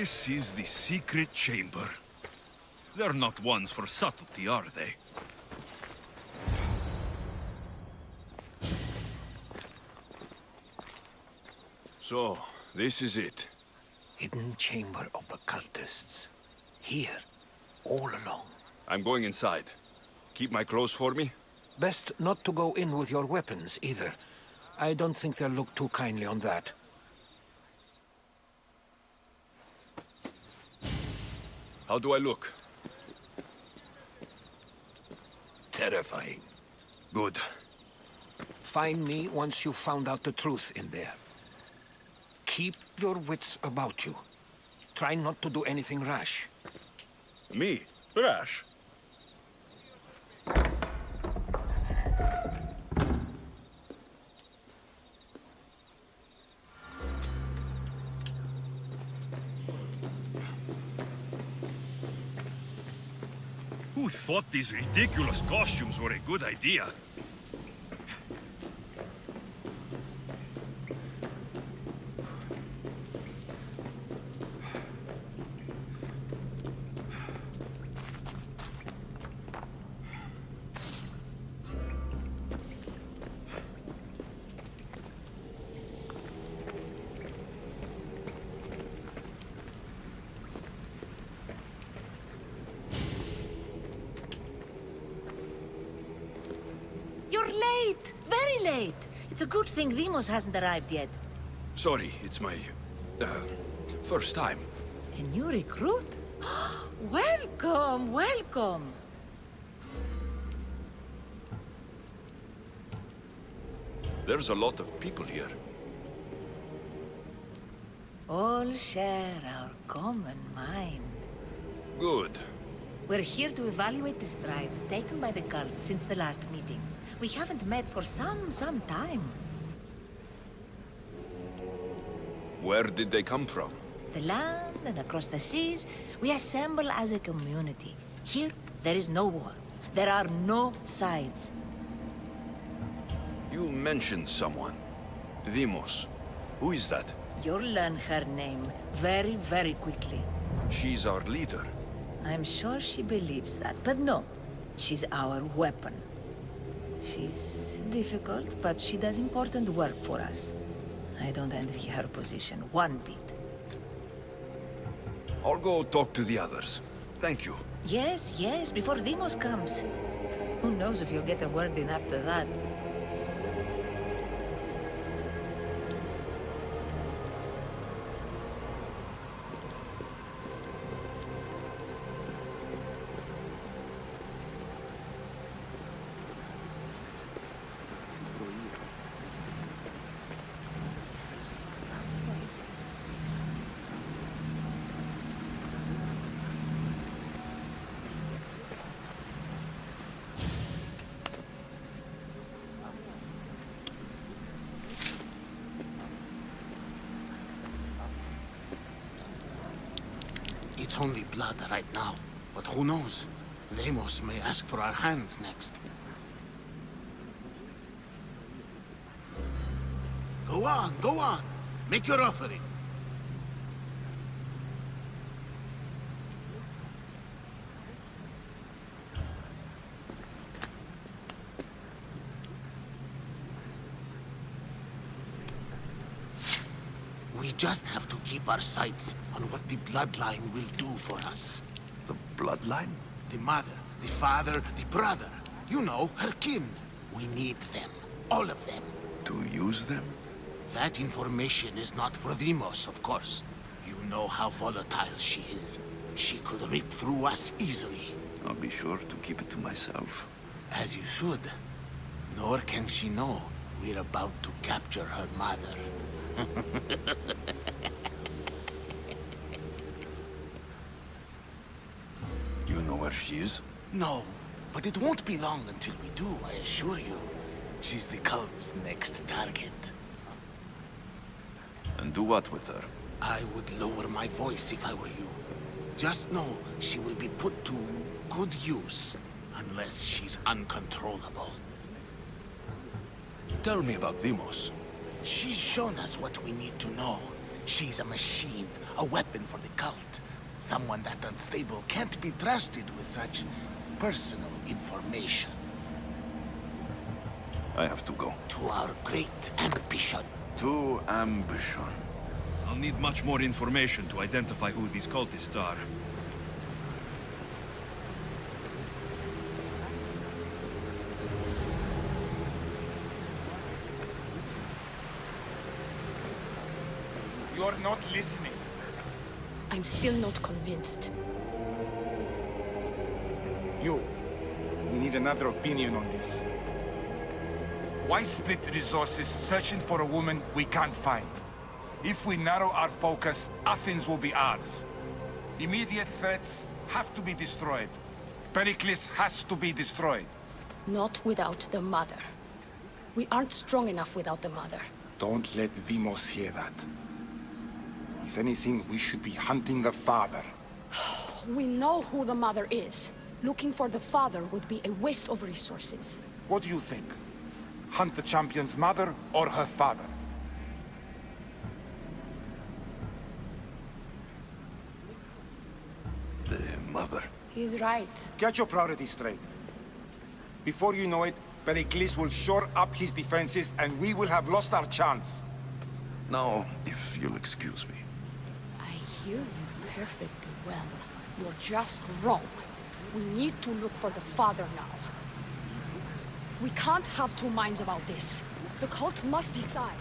This is the secret chamber. They're not ones for subtlety, are they? So, this is it. Hidden chamber of the cultists. Here, all along. I'm going inside. Keep my clothes for me? Best not to go in with your weapons, either. I don't think they'll look too kindly on that. How do I look? Terrifying. Good. Find me once you've found out the truth in there. Keep your wits about you. Try not to do anything rash. Me? Rash? Who thought these ridiculous costumes were a good idea? You're late! Very late! It's a good thing Demos hasn't arrived yet. Sorry, it's my... first time. A new recruit? Welcome, welcome! There's a lot of people here. All share our common mind. Good. We're here to evaluate the strides taken by the cult since the last meeting. We haven't met for some time. Where did they come from? The land and across the seas, we assemble as a community. Here, there is no war. There are no sides. You mentioned someone. Demos. Who is that? You'll learn her name very, very quickly. She's our leader. I'm sure she believes that, but no. She's our weapon. She's difficult, but she does important work for us. I don't envy her position one bit. I'll go talk to the others. Thank you. Yes, before Demos comes. Who knows if you'll get a word in after that. It's only blood right now, but who knows? Lemos may ask for our hands next. Go on. Make your offering. We just have to keep our sights on what the bloodline will do for us. The bloodline? The mother, the father, the brother. You know, her kin. We need them. All of them. To use them? That information is not for Demos, of course. You know how volatile she is. She could rip through us easily. I'll be sure to keep it to myself. As you should. Nor can she know we're about to capture her mother. You know where she is? No, but it won't be long until we do, I assure you. She's the cult's next target. And do what with her? I would lower my voice if I were you. Just know she will be put to good use, unless she's uncontrollable. Tell me about Demos. She's shown us what we need to know. She's a machine, A weapon for the cult. Someone that unstable can't be trusted with such personal information. I have to go. To our great ambition. To ambition. I'll need much more information to identify who these cultists are. You're not listening. I'm still not convinced. We need another opinion on this. Why split resources searching for a woman we can't find? If we narrow our focus, Athens will be ours. Immediate threats have to be destroyed. Pericles has to be destroyed. Not without the mother. We aren't strong enough without the mother. Don't let Demos hear that. If anything, we should be hunting the father. We know who the mother is. Looking for the father would be a waste of resources. What do you think? Hunt the champion's mother or her father? The mother. He's right. Get your priorities straight. Before you know it, Pericles will shore up his defenses and we will have lost our chance. Now, if you'll excuse me. I hear you perfectly well. You're just wrong. We need to look for the father now. We can't have two minds about this. The cult must decide.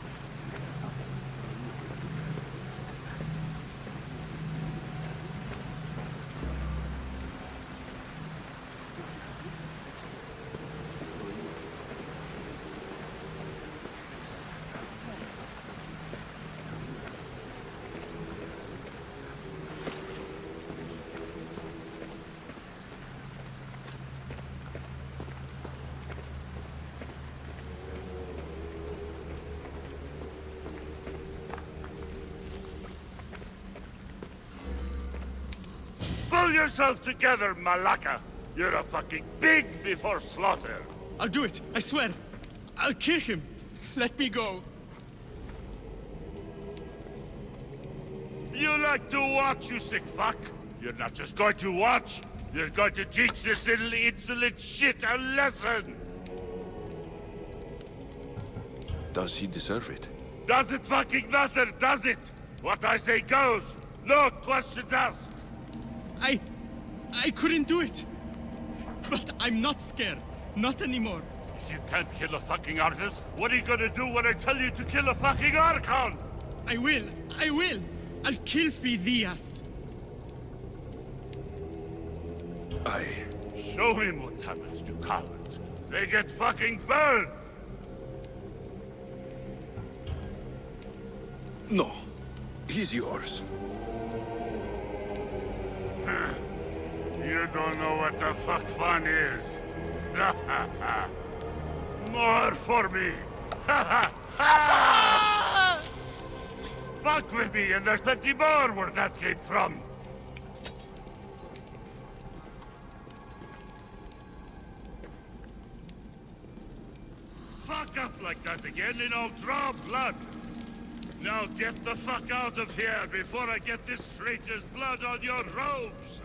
Pull yourself together, Malaka! You're a fucking pig before slaughter! I'll do it, I swear. I'll kill him. Let me go. You like to watch, you sick fuck? You're not just going to watch, you're going to teach this little insolent shit a lesson! Does he deserve it? Does it fucking matter, does it? What I say goes, no questions asked! I couldn't do it. But I'm not scared. Not anymore. If you can't kill a fucking artist, what are you gonna do when I tell you to kill a fucking Archon? I will. I'll kill Phidias. Show him what happens to cowards. They get fucking burned! No. He's yours. You don't know what the fuck fun is. More for me. Fuck with me and there's plenty more where that came from. Fuck up like that again and I'll draw blood. Now get the fuck out of here before I get this traitor's blood on your robes.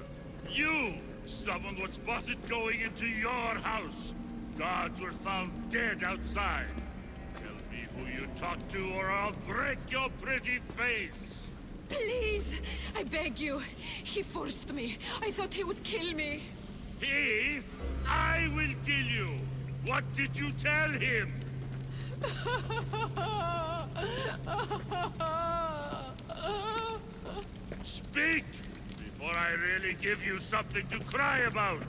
You! Someone was spotted going into your house. Guards were found dead outside. Tell me who you talked to or I'll break your pretty face. Please, I beg you. He forced me. I thought he would kill me. He? I will kill you. What did you tell him? Speak! Before I really give you something to cry about!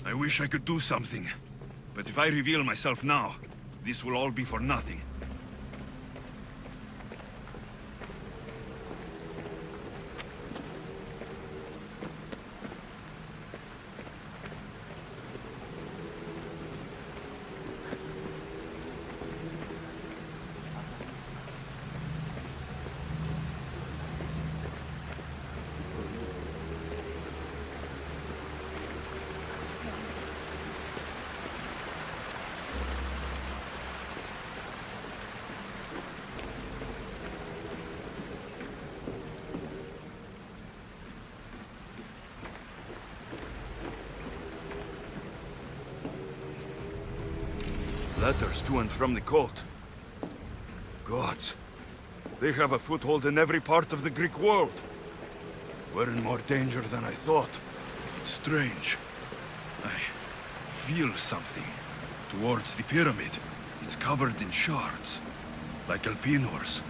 I wish I could do something. But if I reveal myself now, this will all be for nothing. Letters to and from the cult. Gods. They have a foothold in every part of the Greek world. We're in more danger than I thought. It's strange. I feel something towards the pyramid. It's covered in shards, like Alpinors.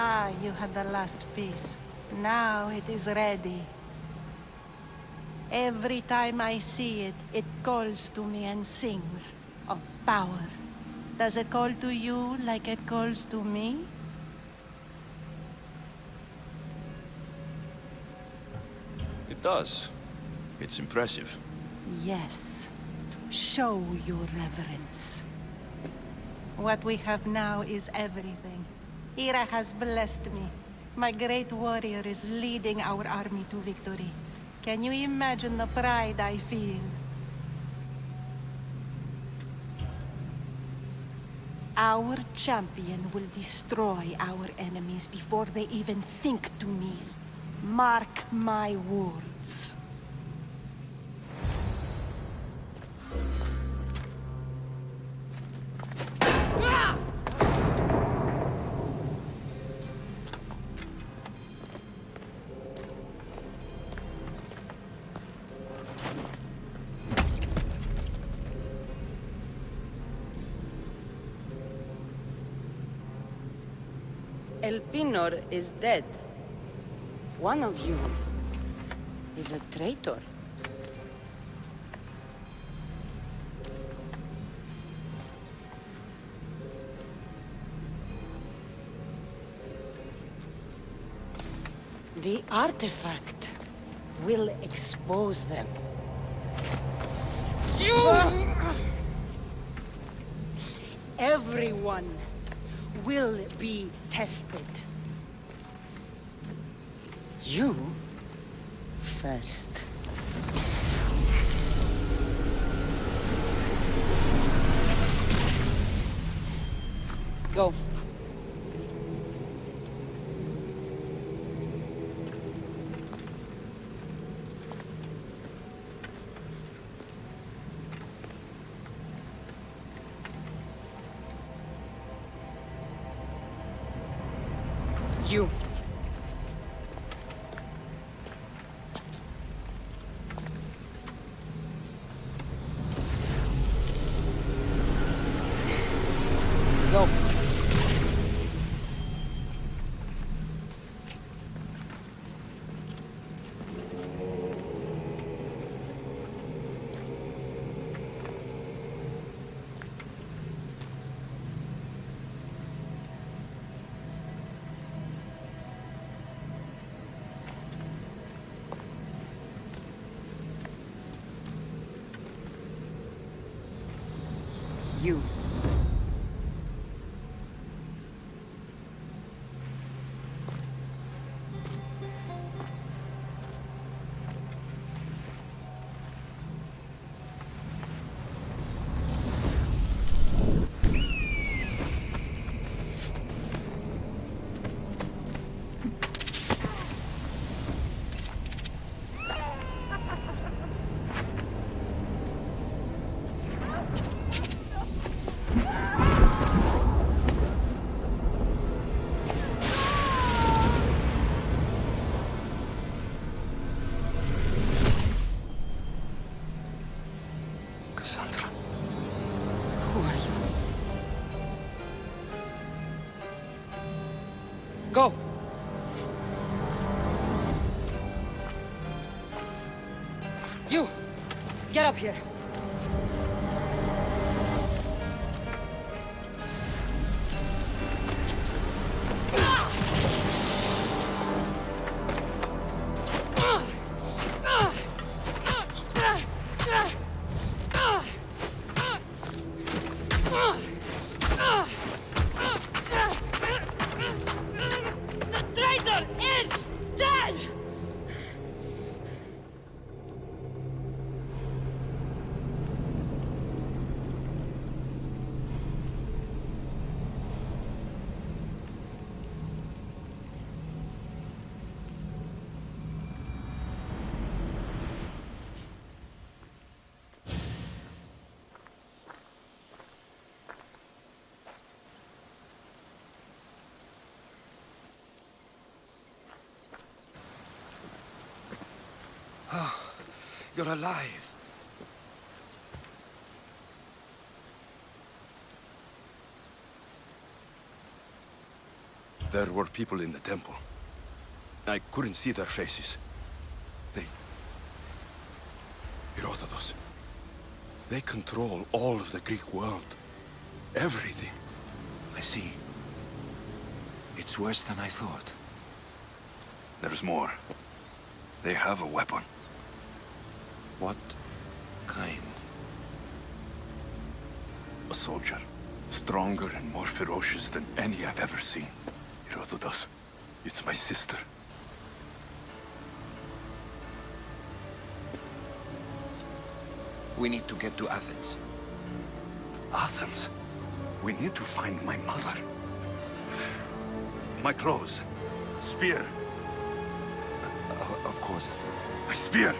Ah, you had the last piece. Now it is ready. Every time I see it, it calls to me and sings of power. Does it call to you like it calls to me? It does. It's impressive. Yes. Show your reverence. What we have now is everything. Ira has blessed me. My great warrior is leading our army to victory. Can you imagine the pride I feel? Our champion will destroy our enemies before they even think to kneel. Mark my words. Elpinor is dead. One of you is a traitor. The artifact will expose them. Everyone will be tested. You first. Go. You. Go. You. Go! You! Get up here! The traitor is dead! You're alive. There were people in the temple. I couldn't see their faces. Herodotus. They control all of the Greek world. Everything. I see. It's worse than I thought. There's more. They have a weapon. What kind? A soldier. Stronger and more ferocious than any I've ever seen. Herodotus. It's my sister. We need to get to Athens. Athens? We need to find my mother. My clothes. Spear. Of course. My spear!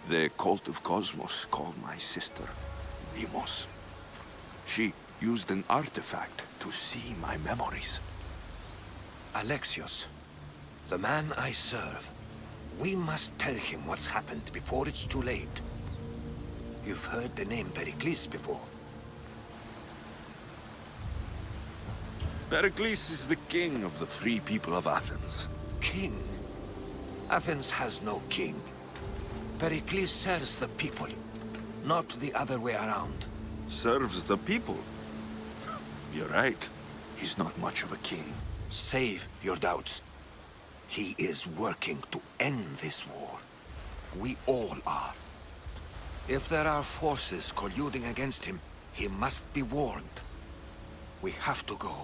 The cult of Cosmos called my sister Demos. She used an artifact to see my memories. Alexios, the man I serve. We must tell him what's happened before it's too late. You've heard the name Pericles before. Pericles is the king of the free people of Athens. King? Athens has no king. Pericles serves the people, not the other way around. Serves the people? You're right. He's not much of a king. Save your doubts. He is working to end this war. We all are. If there are forces colluding against him, he must be warned. We have to go.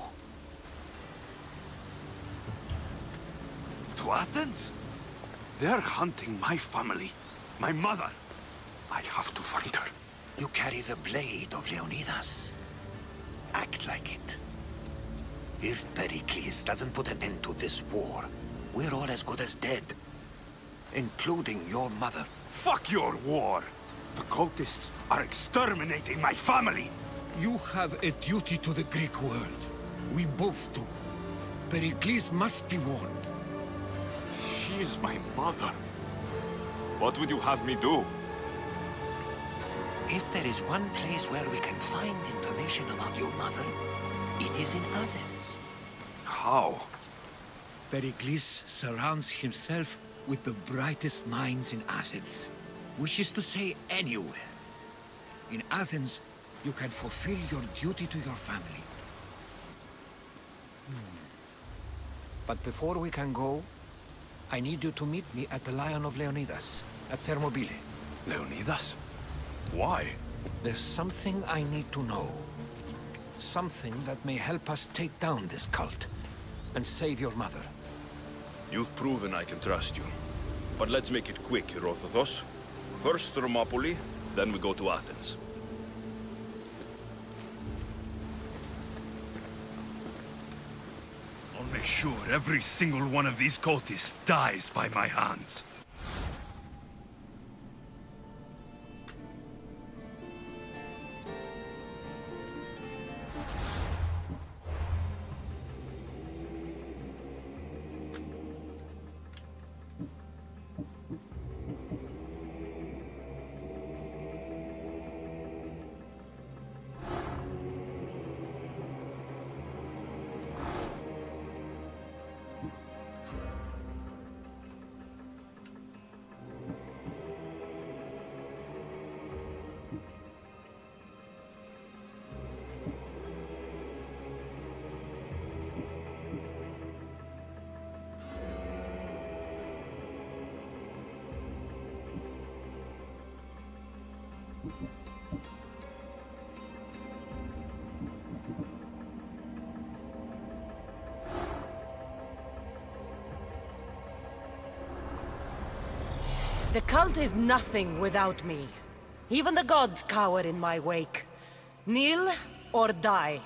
To Athens? They're hunting my family. My mother. I have to find her. You carry the blade of Leonidas. Act like it. If Pericles doesn't put an end to this war, we're all as good as dead. Including your mother. Fuck your war! The cultists are exterminating my family! You have a duty to the Greek world. We both do. Pericles must be warned. She is my mother. What would you have me do? If there is one place where we can find information about your mother, it is in Athens. How? Pericles surrounds himself with the brightest minds in Athens. Which is to say, anywhere. In Athens, you can fulfill your duty to your family. But before we can go, I need you to meet me at the Lion of Leonidas, at Thermopylae. Leonidas? Why? There's something I need to know. Something that may help us take down this cult and save your mother. You've proven I can trust you. But let's make it quick, Herodotus. First Thermopylae, then we go to Athens. I'll make sure every single one of these cultists dies by my hands. The cult is nothing without me. Even the gods cower in my wake. Kneel or die.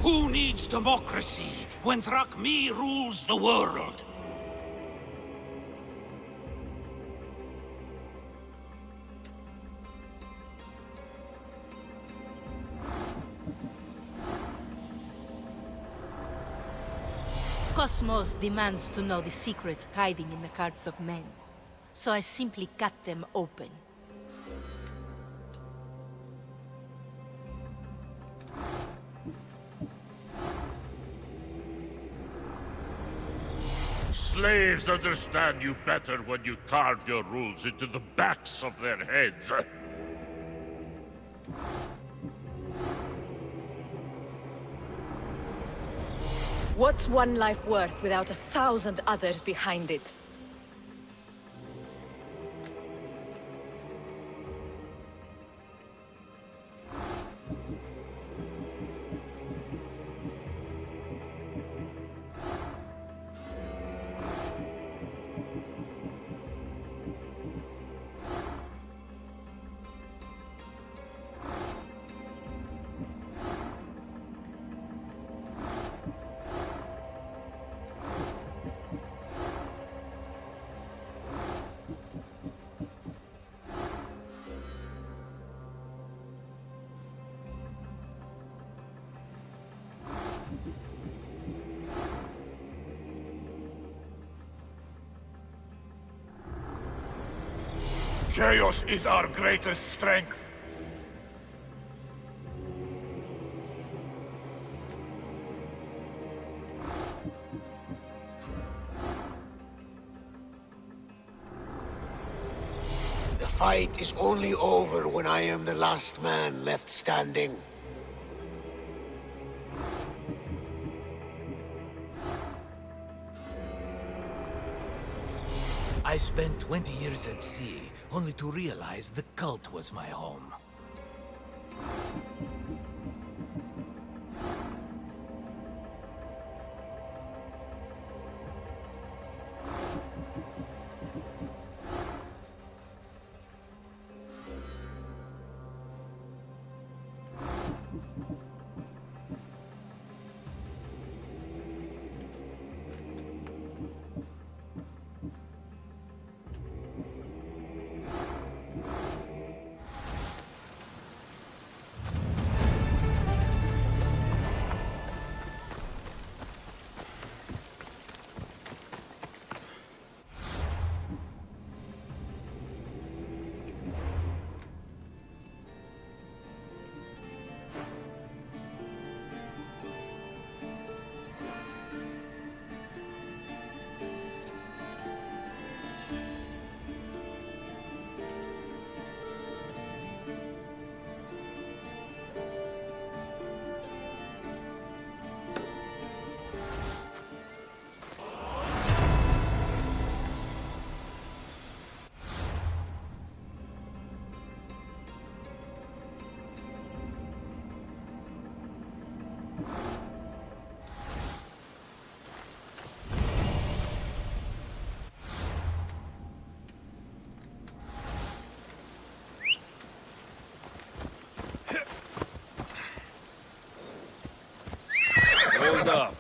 Who needs democracy when Thrakmi rules the world? Cosmos demands to know the secrets hiding in the hearts of men. So I simply cut them open. Slaves understand you better when you carve your rules into the backs of their heads. What's one life worth without 1,000 others behind it? Chaos is our greatest strength. The fight is only over when I am the last man left standing. I spent 20 years at sea, only to realize the cult was my home. Hold up.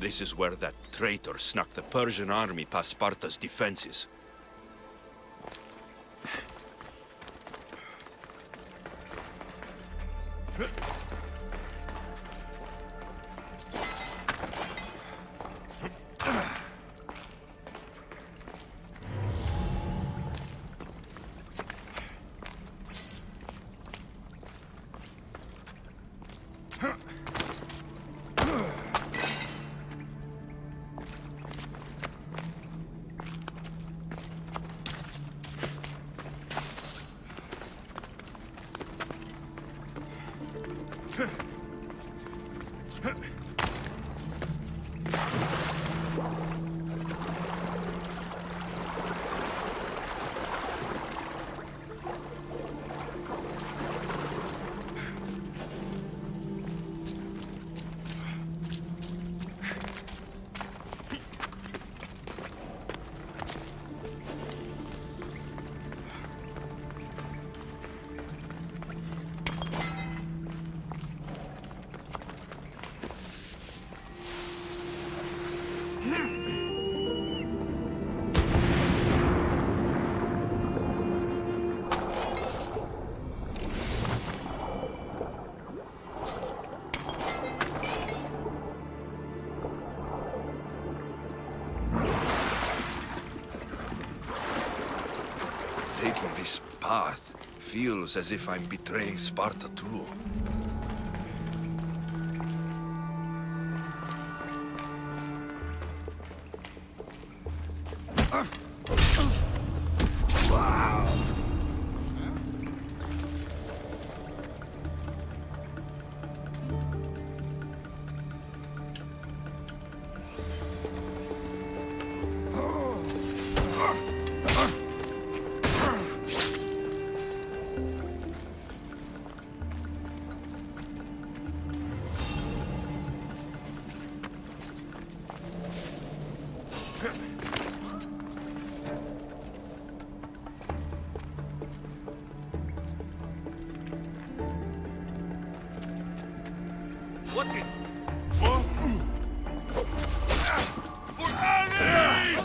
This is where that traitor snuck the Persian army past Sparta's defenses. Taking this path feels as if I'm betraying Sparta too. What the? What? For Ali!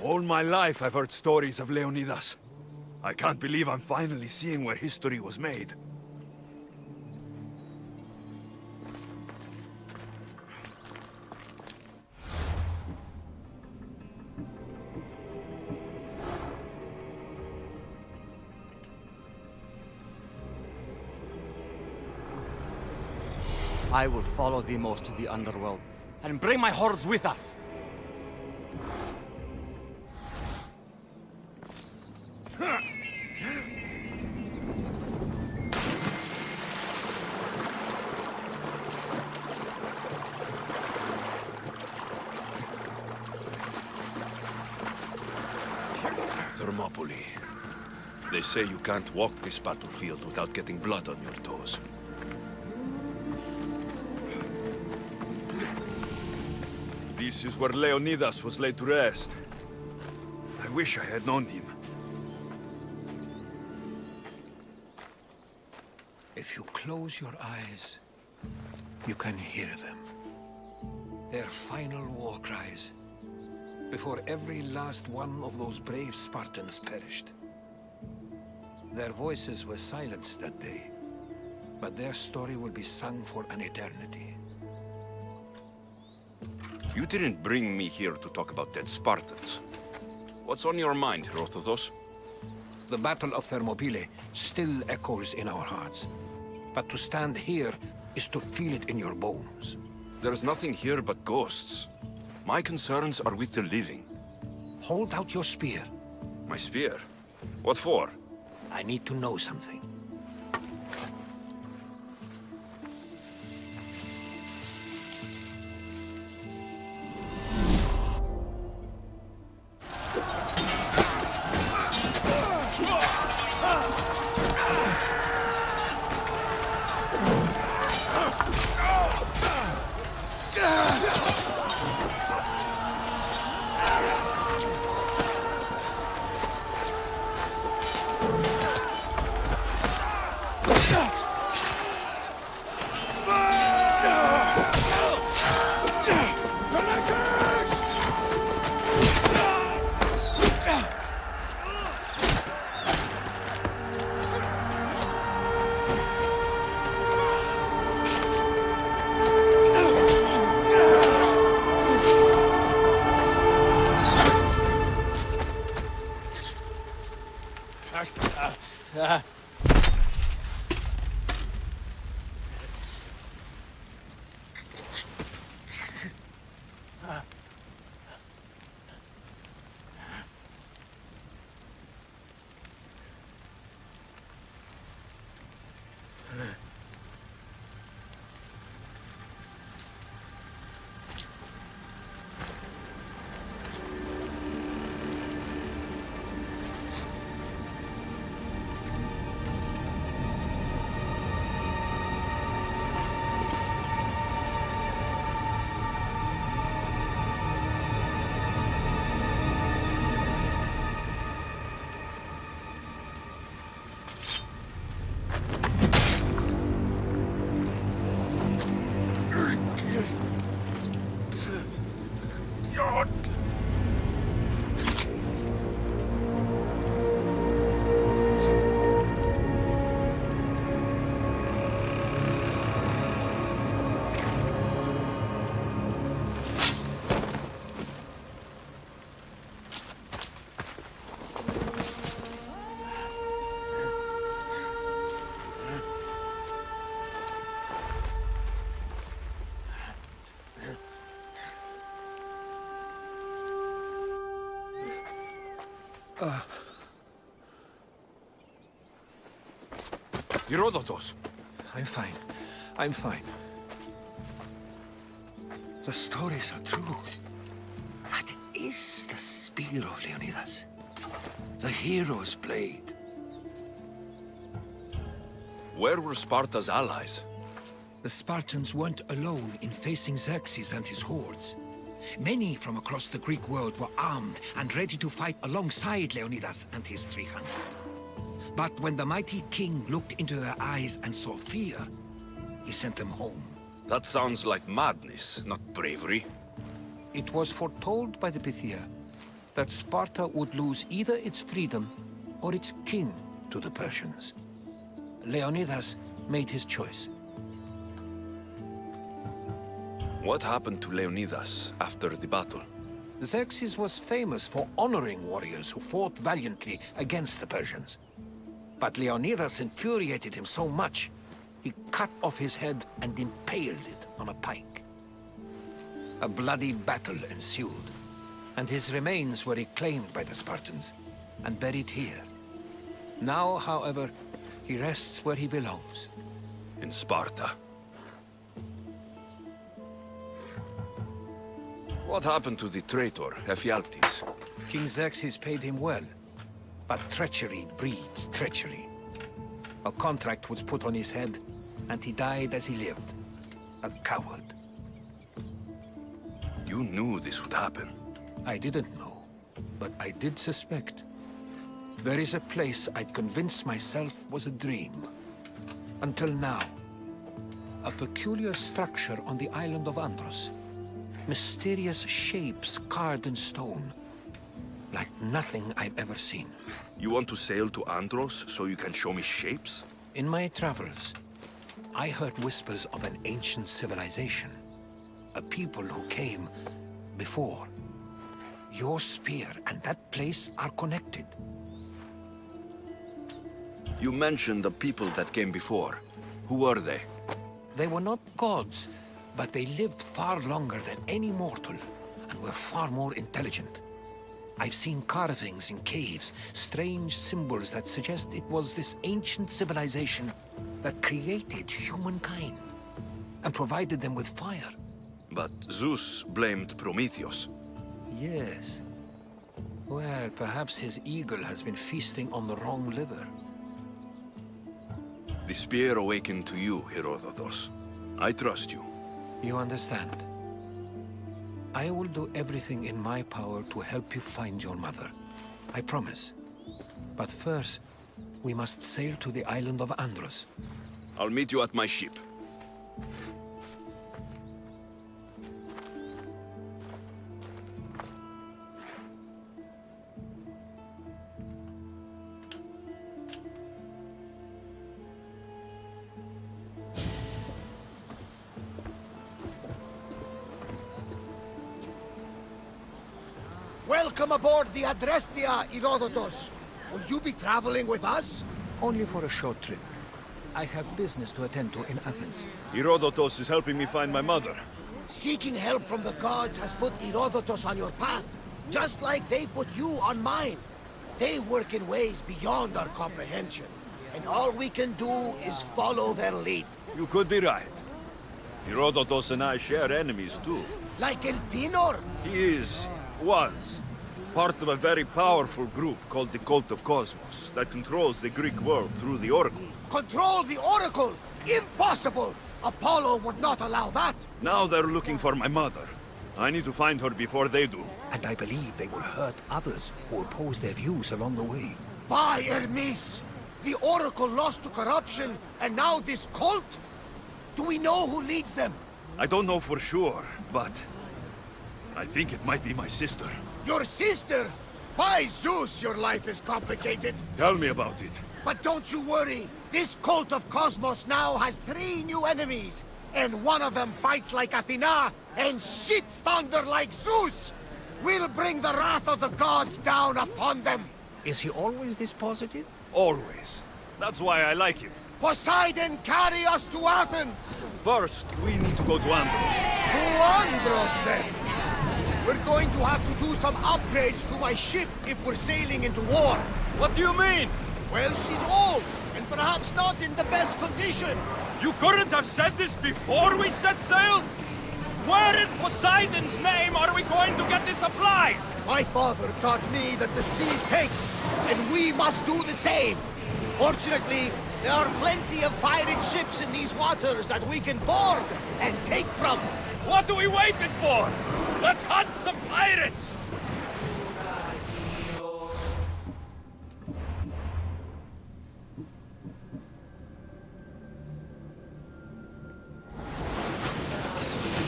All my life I've heard stories of Leonidas. I can't believe I'm finally seeing where history was made. I will follow Demos to the underworld, and bring my hordes with us! Thermopylae. They say you can't walk this battlefield without getting blood on your toes. This is where Leonidas was laid to rest. I wish I had known him. If you close your eyes, you can hear them. Their final war cries, before every last one of those brave Spartans perished. Their voices were silenced that day, but their story will be sung for an eternity. You didn't bring me here to talk about dead Spartans. What's on your mind, Herodotus? The Battle of Thermopylae still echoes in our hearts. But to stand here is to feel it in your bones. There's nothing here but ghosts. My concerns are with the living. Hold out your spear. My spear? What for? I need to know something. Herodotus! I'm fine. I'm fine. The stories are true. That is the spear of Leonidas. The hero's blade. Where were Sparta's allies? The Spartans weren't alone in facing Xerxes and his hordes. Many from across the Greek world were armed and ready to fight alongside Leonidas and his 300. But when the mighty king looked into their eyes and saw fear, he sent them home. That sounds like madness, not bravery. It was foretold by the Pythia. that Sparta would lose either its freedom or its king to the Persians. Leonidas made his choice. What happened to Leonidas after the battle? Xerxes was famous for honoring warriors who fought valiantly against the Persians. But Leonidas infuriated him so much, he cut off his head and impaled it on a pike. A bloody battle ensued, and his remains were reclaimed by the Spartans and buried here. Now, however, he rests where he belongs. In Sparta. What happened to the traitor, Ephialtes? King Xerxes paid him well, but treachery breeds treachery. A contract was put on his head, and he died as he lived. A coward. You knew this would happen. I didn't know, but I did suspect. There is a place I'd convinced myself was a dream. Until now. A peculiar structure on the island of Andros. Mysterious shapes carved in stone. Like nothing I've ever seen. You want to sail to Andros so you can show me shapes? In my travels, I heard whispers of an ancient civilization. A people who came before. Your spear and that place are connected. You mentioned the people that came before. Who were they? They were not gods, but they lived far longer than any mortal, and were far more intelligent. I've seen carvings in caves, strange symbols that suggest it was this ancient civilization that created humankind, and provided them with fire. But Zeus blamed Prometheus. Yes. Well, perhaps his eagle has been feasting on the wrong liver. The spear awakened to you, Herodotus. I trust you. You understand? I will do everything in my power to help you find your mother. I promise. But first, we must sail to the island of Andros. I'll meet you at my ship. Welcome aboard the Adrestia, Herodotus. Will you be traveling with us? Only for a short trip. I have business to attend to in Athens. Herodotus is helping me find my mother. Seeking help from the gods has put Herodotus on your path, just like they put you on mine. They work in ways beyond our comprehension, and all we can do is follow their lead. You could be right. Herodotus and I share enemies too. Like Elpinor? He was, part of a very powerful group called the Cult of Cosmos that controls the Greek world through the Oracle. Control the Oracle? Impossible! Apollo would not allow that! Now they're looking for my mother. I need to find her before they do. And I believe they will hurt others who oppose their views along the way. By Hermes! The Oracle lost to corruption, and now this cult? Do we know who leads them? I don't know for sure, but I think it might be my sister. Your sister? By Zeus, your life is complicated. Tell me about it. But don't you worry. This cult of Cosmos now has 3 new enemies. And one of them fights like Athena and shits thunder like Zeus. We'll bring the wrath of the gods down upon them. Is he always this positive? Always. That's why I like him. Poseidon, carry us to Athens! First, we need to go to Andros. To Andros, then! We're going to have to do some upgrades to my ship if we're sailing into war. What do you mean? Well, she's old, and perhaps not in the best condition. You couldn't have said this before we set sails? Where in Poseidon's name are we going to get the supplies? My father taught me that the sea takes, and we must do the same. Fortunately, there are plenty of pirate ships in these waters that we can board and take from. What are we waiting for? Let's hunt some pirates!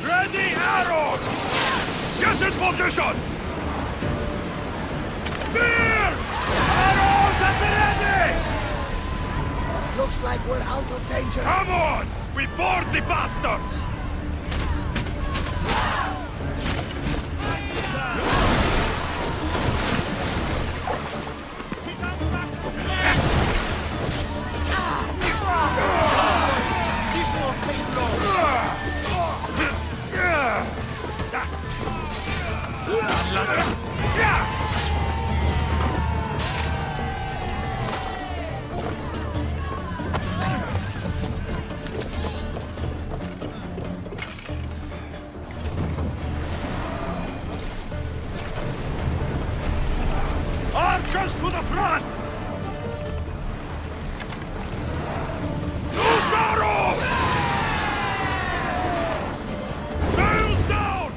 Ready, arrows! Get in position! like we're out of danger. Come on! We board the bastards! Archers to the front! Loose arrow! Sails down!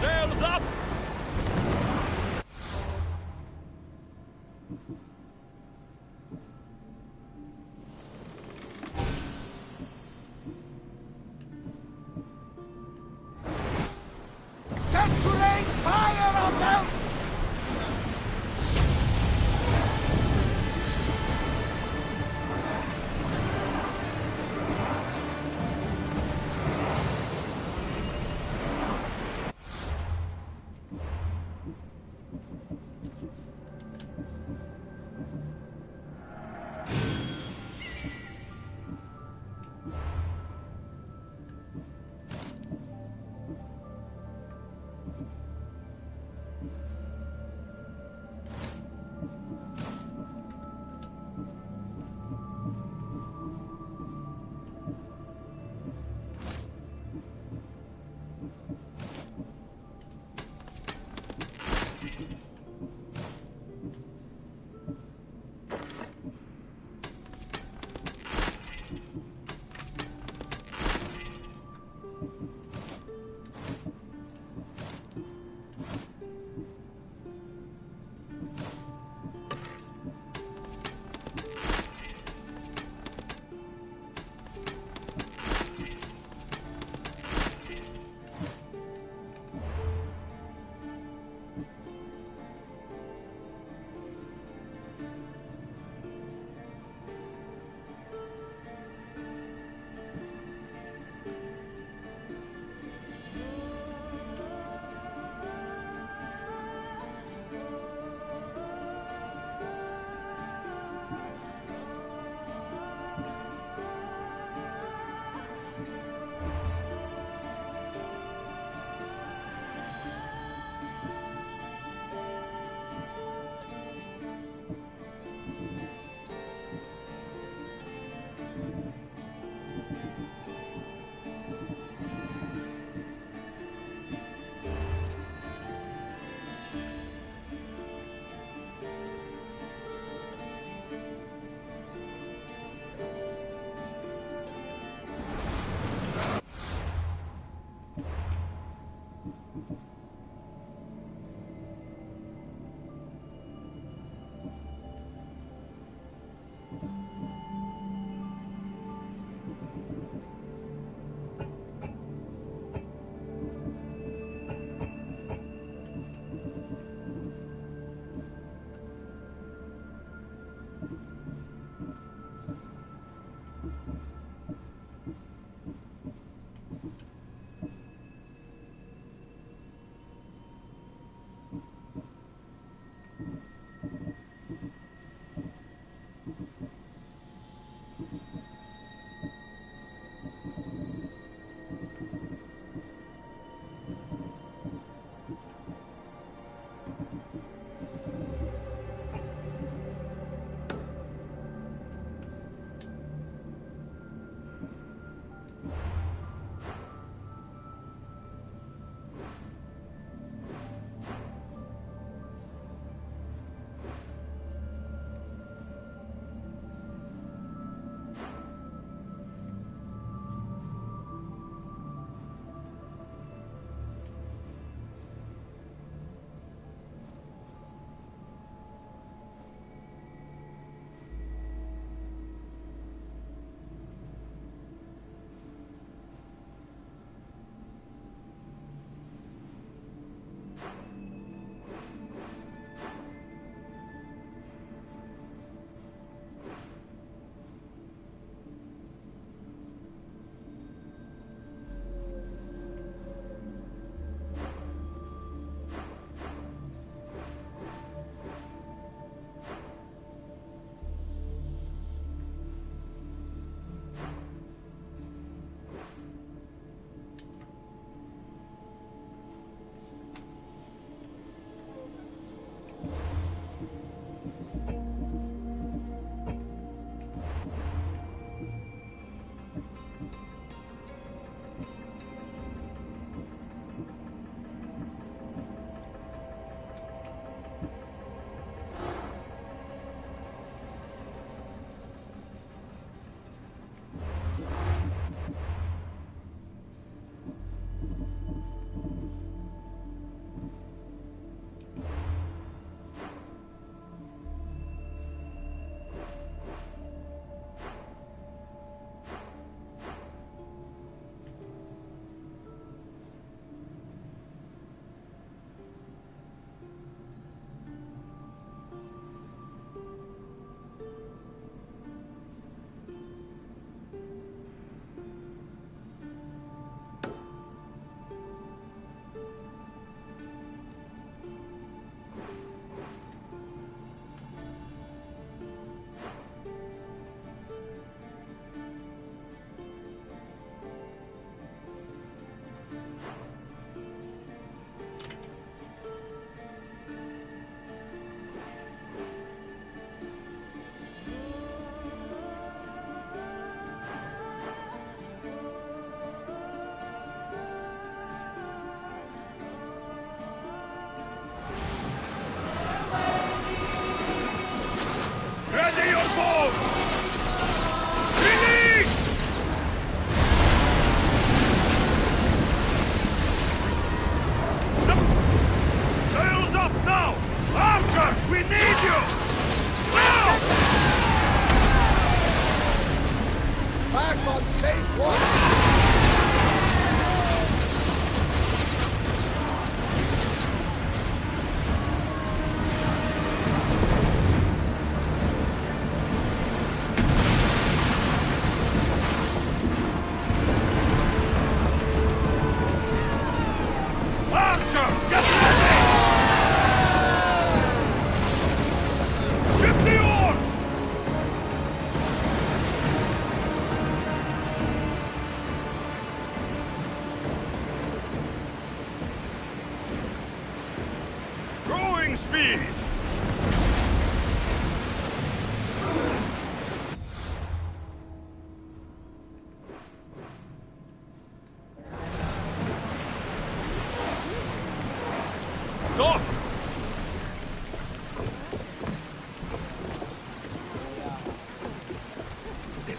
Sails up! Set to rain fire on them!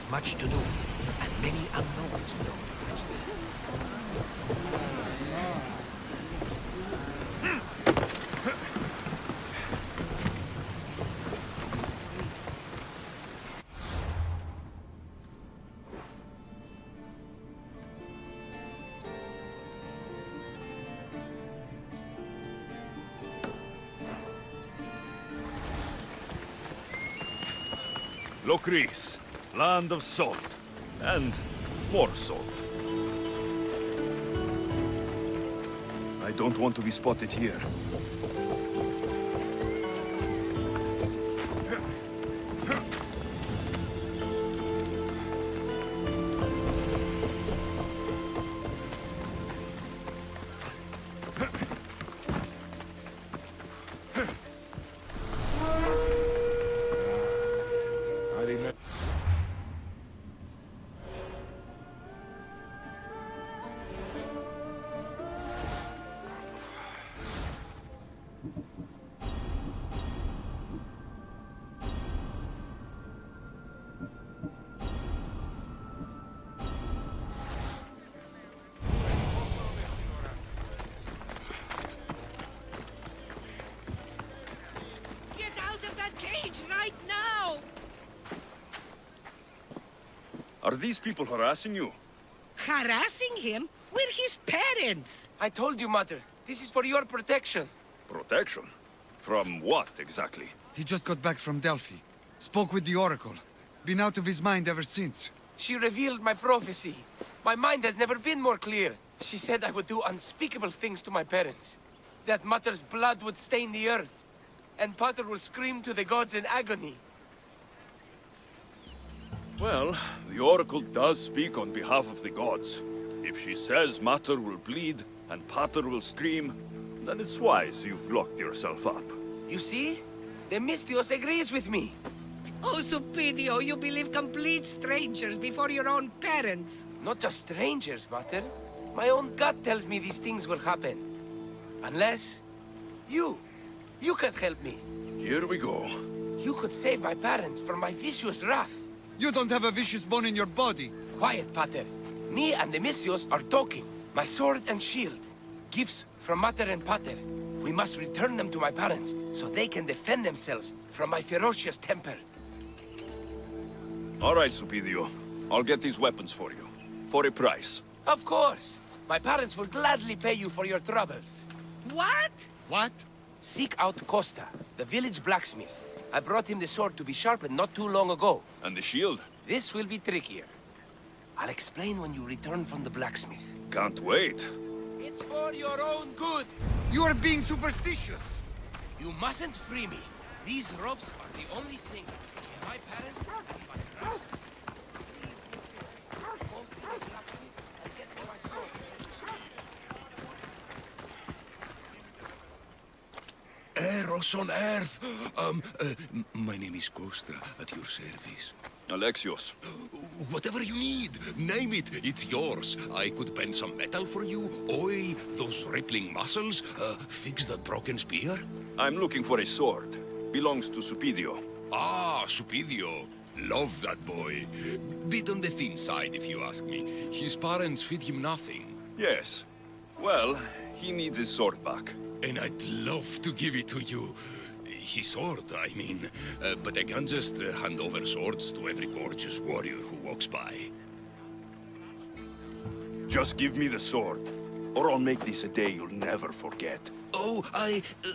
has much to do, and many unknowns beyond the present. Lokris, land of salt. And more salt. I don't want to be spotted here. Are these people harassing you? Harassing him? We're his parents! I told you, Mother. This is for your protection. Protection? From what, exactly? He just got back from Delphi. Spoke with the Oracle. Been out of his mind ever since. She revealed my prophecy. My mind has never been more clear. She said I would do unspeakable things to my parents. That Mother's blood would stain the earth. And Pater will scream to the gods in agony. Well, the Oracle does speak on behalf of the gods. If she says Mater will bleed and Pater will scream, then it's wise you've locked yourself up. You see? The Misthios agrees with me. Oh, Supidio, you believe complete strangers before your own parents. Not just strangers, Mater. My own gut tells me these things will happen. Unless... you can help me. Here we go. You could save my parents from my vicious wrath. You don't have a vicious bone in your body. Quiet, Pater. Me and the Misthios are talking. My sword and shield. Gifts from Mater and Pater. We must return them to my parents, so they can defend themselves from my ferocious temper. All right, Supidio. I'll get these weapons for you. For a price. Of course. My parents will gladly pay you for your troubles. What? What? Seek out Costa, the village blacksmith. I brought him the sword to be sharpened not too long ago. And the shield? This will be trickier. I'll explain when you return from the blacksmith. Can't wait. It's for your own good. You are being superstitious. You mustn't free me. These ropes are the only thing between my parents and my brother. Please, Misthios, go see the blacksmith and get me my sword. Eros on Earth! My name is Costa, at your service. Alexios. Whatever you need, name it, it's yours. I could bend some metal for you, oil those rippling muscles, fix that broken spear. I'm looking for a sword. Belongs to Supidio. Ah, Supidio. Love that boy. Bit on the thin side, if you ask me. His parents feed him nothing. Yes. Well, he needs his sword back. And I'd love to give it to you. His sword, I mean. But I can't just hand over swords to every gorgeous warrior who walks by. Just give me the sword, or I'll make this a day you'll never forget. Oh,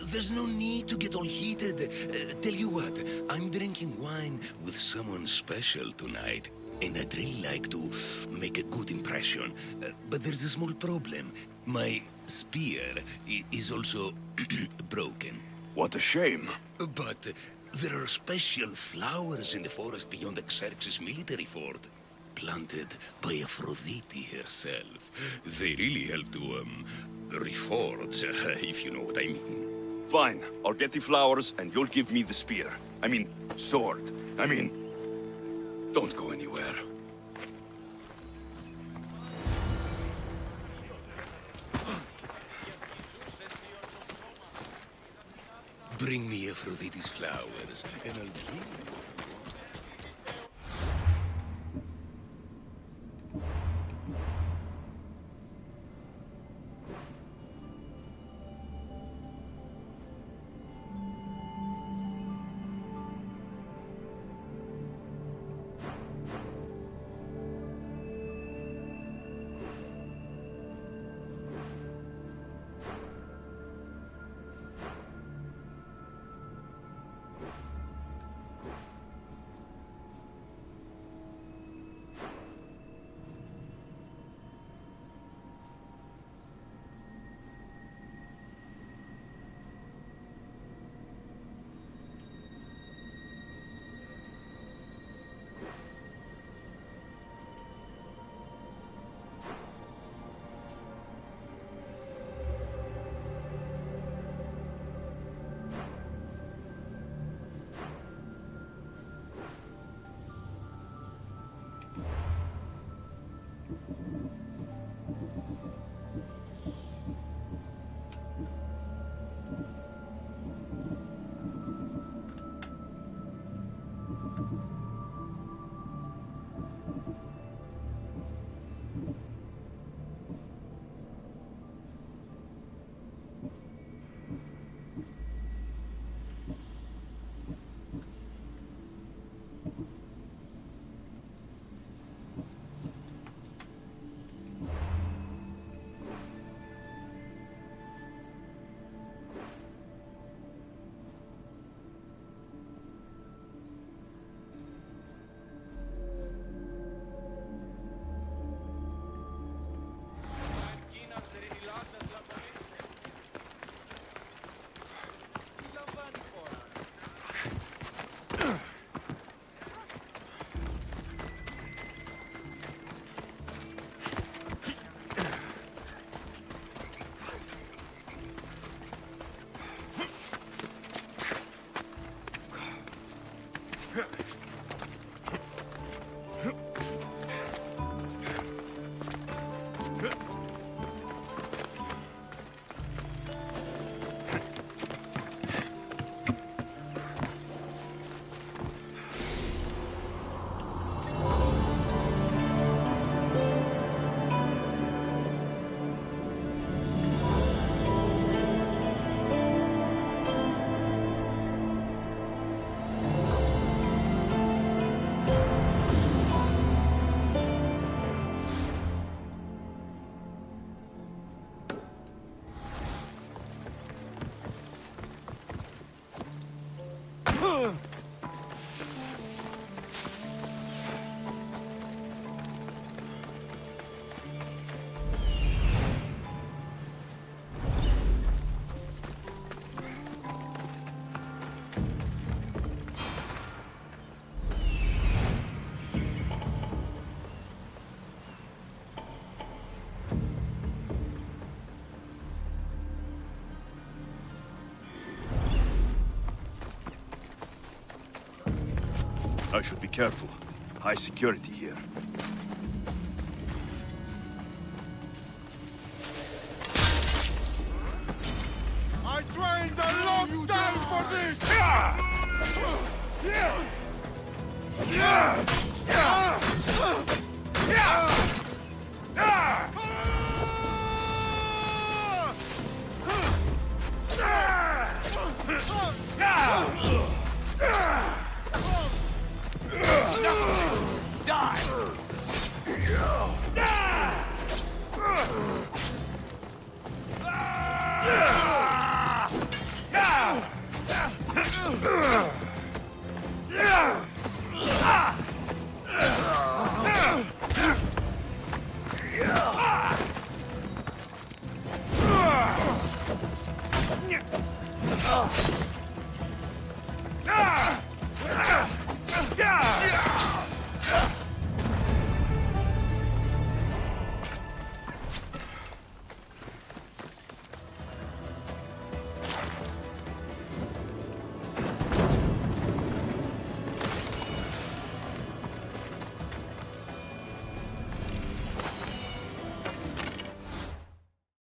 there's no need to get all heated. Tell you what, I'm drinking wine with someone special tonight. And I'd really like to make a good impression. But there's a small problem. My spear is also broken. What a shame. But there are special flowers in the forest beyond Xerxes' military fort. Planted by Aphrodite herself. They really help to, reforge, if you know what I mean. Fine. I'll get the flowers and you'll give me the spear. I mean, sword. Don't go anywhere. Bring me Aphrodite's flowers, and I'll give you... I should be careful. High security here. I trained a long time for this!